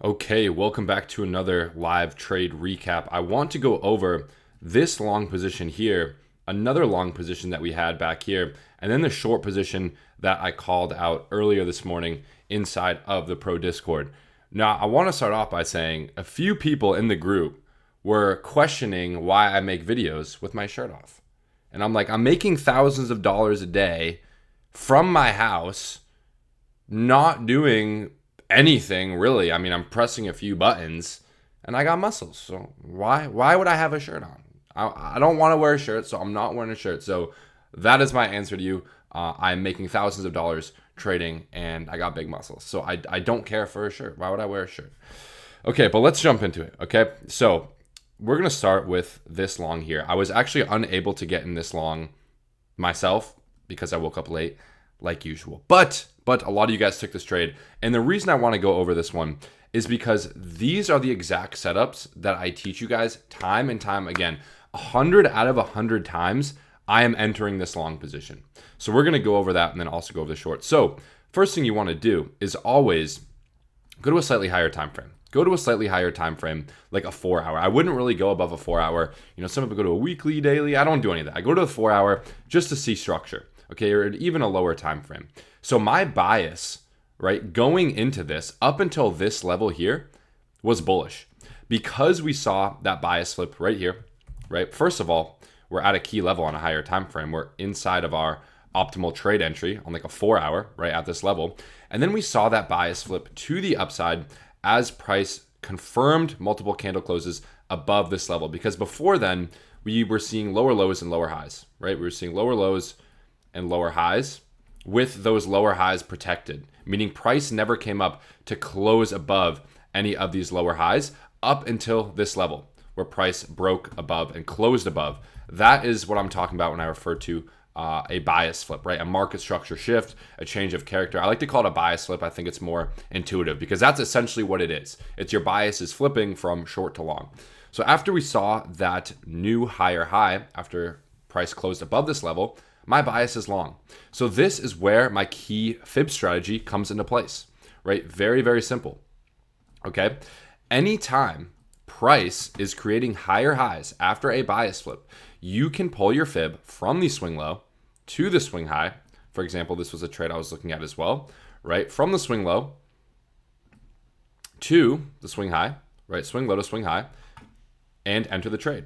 Okay, welcome back to another live trade recap. I want to go over this long position here, another long position that we had back here, and then the short position that I called out earlier this morning inside of the Pro Discord. Now, I want to start off by saying a few people in the group were questioning why I make videos with my shirt off. And I'm like, I'm making thousands of dollars a day from my house, not doing anything really. I mean, I'm pressing a few buttons and I got muscles. So why would I have a shirt on? I don't want to wear a shirt, so I'm not wearing a shirt. So that is my answer to you. I'm making thousands of dollars trading and I got big muscles. So I don't care for a shirt. Why would I wear a shirt? Okay, but let's jump into it. Okay, so we're going to start with this long here. I was actually unable to get in this long myself because I woke up late like usual. But a lot of you guys took this trade. And the reason I want to go over this one is because these are the exact setups that I teach you guys time and time again. 100 out of 100 times, I am entering this long position. So we're going to go over that and then also go over the short. So first thing you want to do is always go to a slightly higher time frame. Go to a slightly higher time frame, like a 4 hour. I wouldn't really go above a 4 hour. You know, some people go to a weekly, daily. I don't do any of that. I go to a 4 hour just to see structure, okay, or even a lower time frame. So my bias, right, going into this up until this level here was bullish because we saw that bias flip right here, right? First of all, we're at a key level on a higher time frame. We're inside of our optimal trade entry on like a 4 hour, right, at this level. And then we saw that bias flip to the upside as price confirmed multiple candle closes above this level, because before then we were seeing lower lows and lower highs, right? We were seeing lower lows and lower highs with those lower highs protected, meaning price never came up to close above any of these lower highs up until this level where price broke above and closed above. That is what I'm talking about when I refer to a bias flip, right? A market structure shift, a change of character. I like to call it a bias flip. I think it's more intuitive because that's essentially what it is. It's your bias is flipping from short to long. So after we saw that new higher high, after price closed above this level, my bias is long. So this is where my key fib strategy comes into place, right? Very, very simple. Okay. Anytime price is creating higher highs after a bias flip, you can pull your fib from the swing low to the swing high. For example, this was a trade I was looking at as well, right? From the swing low to the swing high, right? Swing low to swing high, and enter the trade,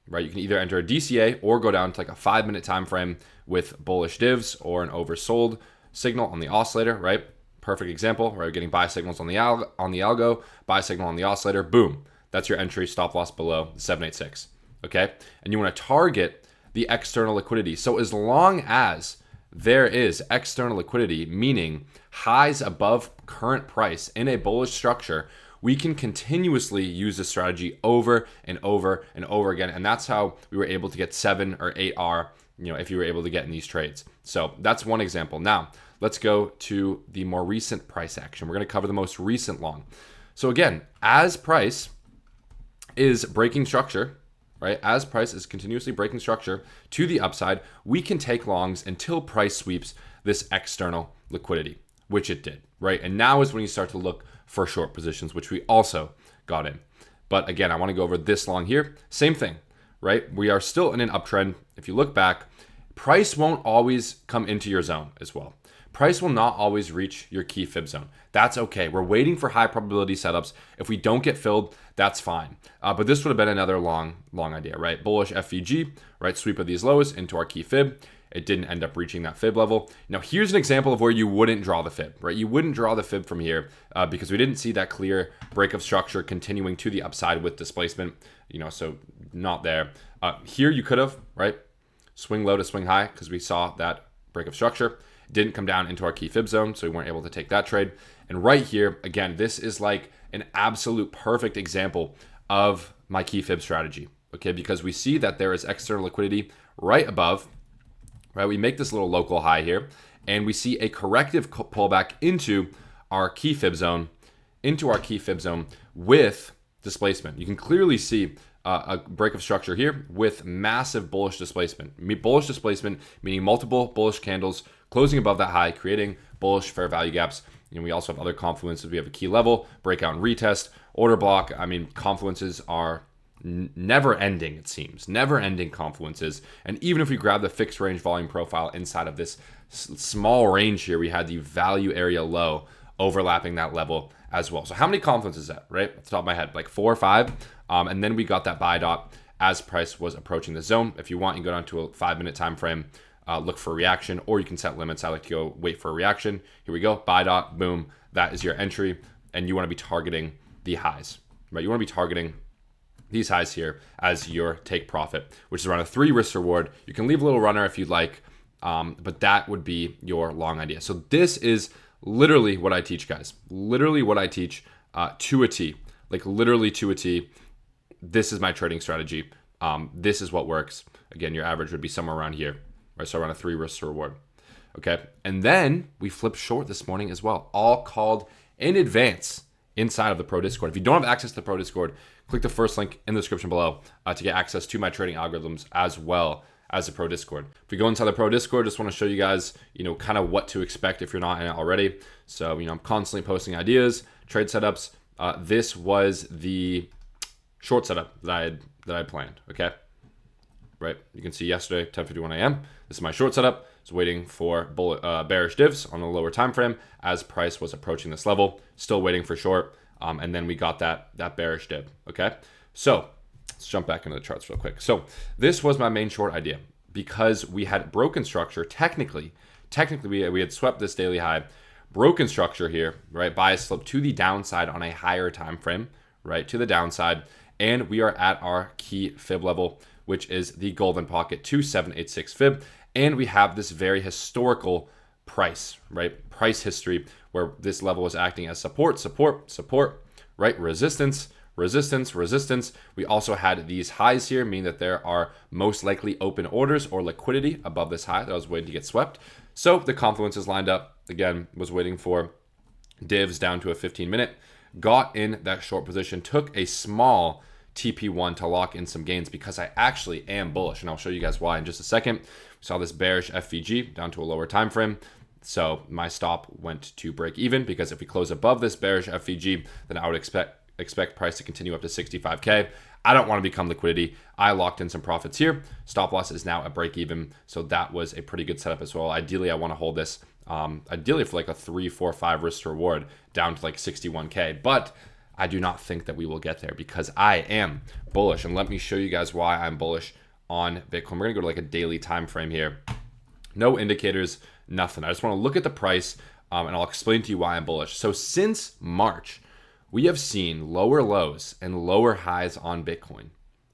right? You can either enter a DCA or go down to like a 5-minute time frame with bullish divs or an oversold signal on the oscillator, right? Perfect example, right? We're getting buy signals on the algo, buy signal on the oscillator, boom. That's your entry, stop loss below 786, okay? And you want to target the external liquidity. So as long as there is external liquidity, meaning highs above current price in a bullish structure, we can continuously use this strategy over and over and over again. And that's how we were able to get 7 or 8R, if you were able to get in these trades. So that's one example. Now, let's go to the more recent price action. We're going to cover the most recent long. So again, as price is breaking structure, right? As price is continuously breaking structure to the upside, we can take longs until price sweeps this external liquidity, which it did, right? And now is when you start to look for short positions, which we also got in. But again, I want to go over this long here. Same thing, right? We are still in an uptrend. If you look back, price won't always come into your zone as well. Price will not always reach your key fib zone. That's okay. We're waiting for high probability setups. If we don't get filled, that's fine. But this would have been another long idea, right? Bullish FVG, right? Sweep of these lows into our key fib. It didn't end up reaching that fib level. Now, here's an example of where you wouldn't draw the fib, right? You wouldn't draw the fib from here because we didn't see that clear break of structure continuing to the upside with displacement, so not there. Here you could have, right? Swing low to swing high because we saw that break of structure. Didn't come down into our key fib zone, so we weren't able to take that trade. And right here, again, this is like an absolute perfect example of my key fib strategy, okay? Because we see that there is external liquidity right above, right? We make this little local high here, and we see a corrective pullback into our key fib zone, with displacement. You can clearly see a break of structure here with massive bullish displacement. Bullish displacement meaning multiple bullish candles closing above that high, creating bullish fair value gaps. We also have other confluences. We have a key level, breakout and retest, order block. I mean, confluences are never ending, it seems. Never ending confluences. And even if we grab the fixed range volume profile inside of this small range here, we had the value area low overlapping that level as well. So how many confluences is that, right? Off the top of my head, like 4 or 5. And then we got that buy dot as price was approaching the zone. If you want, you go down to a 5-minute time frame, look for a reaction, or you can set limits. I like to go wait for a reaction. Here we go, buy dot, boom. That is your entry. And you want to be targeting the highs, right? You want to be targeting these highs here as your take profit, which is around a 3 risk reward. You can leave a little runner if you'd like, but that would be your long idea. So this is literally what I teach, guys. Literally what I teach to a T, like literally to a T. This is my trading strategy. This is what works. Again, your average would be somewhere around here, right? So around a 3 risk reward. Okay. And then we flipped short this morning as well, all called in advance inside of the Pro Discord. If you don't have access to the Pro Discord, click the first link in the description below to get access to my trading algorithms as well as the Pro Discord. If we go inside the Pro Discord, just want to show you guys, kind of what to expect if you're not in it already. So, I'm constantly posting ideas, trade setups. This was the short setup that I planned, okay? Right, you can see yesterday, 10:51 a.m. This is my short setup. It's waiting for bearish divs on a lower time frame as price was approaching this level. Still waiting for short, and then we got that bearish div. Okay, so let's jump back into the charts real quick. So this was my main short idea because we had broken structure. Technically, we had swept this daily high, broken structure here, right? Bias slope to the downside on a higher time frame, right? To the downside, and we are at our key fib level, which is the golden pocket 2786 fib. And we have this very historical price, right? Price history where this level is acting as support, right? Resistance. We also had these highs here, meaning that there are most likely open orders or liquidity above this high that I was waiting to get swept. So the confluence is lined up. Again, was waiting for divs down to a 15-minute. Got in that short position, took a small TP1 to lock in some gains because I actually am bullish, and I'll show you guys why in just a second. We saw this bearish FVG down to a lower time frame, so my stop went to break even because if we close above this bearish FVG, then I would expect price to continue up to 65K. I don't want to become liquidity. I locked in some profits here. Stop loss is now at break even, so that was a pretty good setup as well. Ideally, I want to hold this ideally for like a 3, 4, 5 risk reward down to like 61K, but I do not think that we will get there because I am bullish. And let me show you guys why I'm bullish on Bitcoin. We're gonna go to like a daily time frame here. No indicators, nothing. I just want to look at the price and I'll explain to you why I'm bullish. So since March, we have seen lower lows and lower highs on Bitcoin.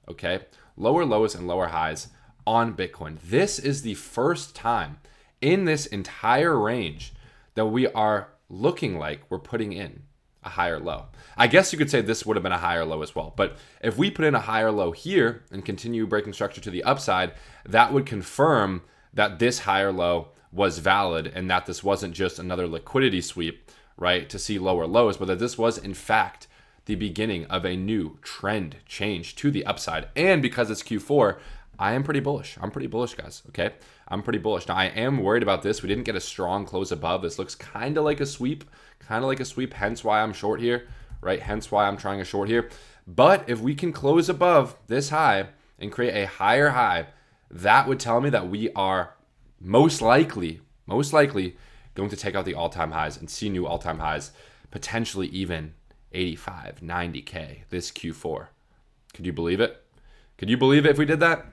Okay, lower lows and lower highs on Bitcoin. This is the first time in this entire range that we are looking like we're putting in a higher low. I guess you could say this would have been a higher low as well. But if we put in a higher low here and continue breaking structure to the upside, that would confirm that this higher low was valid and that this wasn't just another liquidity sweep, right, to see lower lows, but that this was in fact the beginning of a new trend change to the upside. And because it's Q4, I am pretty bullish. I'm pretty bullish, guys, okay? I'm pretty bullish. Now, I am worried about this. We didn't get a strong close above. This looks kind of like a sweep, hence why I'm short here, right? Hence why I'm trying a short here. But if we can close above this high and create a higher high, that would tell me that we are most likely going to take out the all-time highs and see new all-time highs, potentially even 85, 90K this Q4. Could you believe it? Could you believe it if we did that?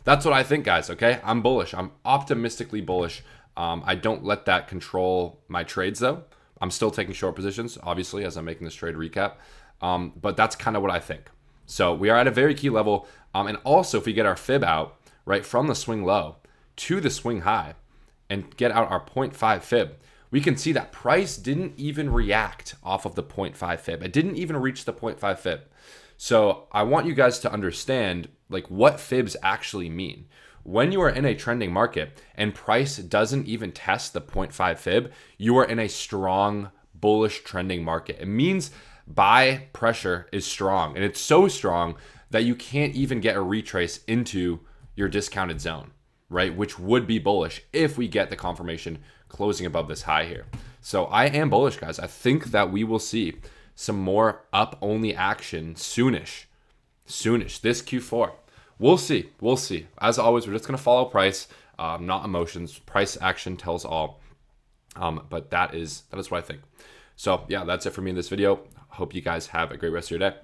That's what I think, guys, okay? I'm bullish. I'm optimistically bullish. I don't let that control my trades, though. I'm still taking short positions, obviously, as I'm making this trade recap. But that's kind of what I think. So we are at a very key level. And also, if we get our fib out, right, from the swing low to the swing high and get out our 0.5 fib, we can see that price didn't even react off of the 0.5 fib. It didn't even reach the 0.5 fib. So I want you guys to understand like what fibs actually mean. When you are in a trending market and price doesn't even test the 0.5 fib, you are in a strong bullish trending market. It means buy pressure is strong, and it's so strong that you can't even get a retrace into your discounted zone, right? Which would be bullish if we get the confirmation closing above this high here. So I am bullish, guys. I think that we will see some more up only action soonish this Q4. We'll see. As always, we're just going to follow price, not emotions. Price action tells all. But that is what I think. So yeah, that's it for me in this video. Hope you guys have a great rest of your day.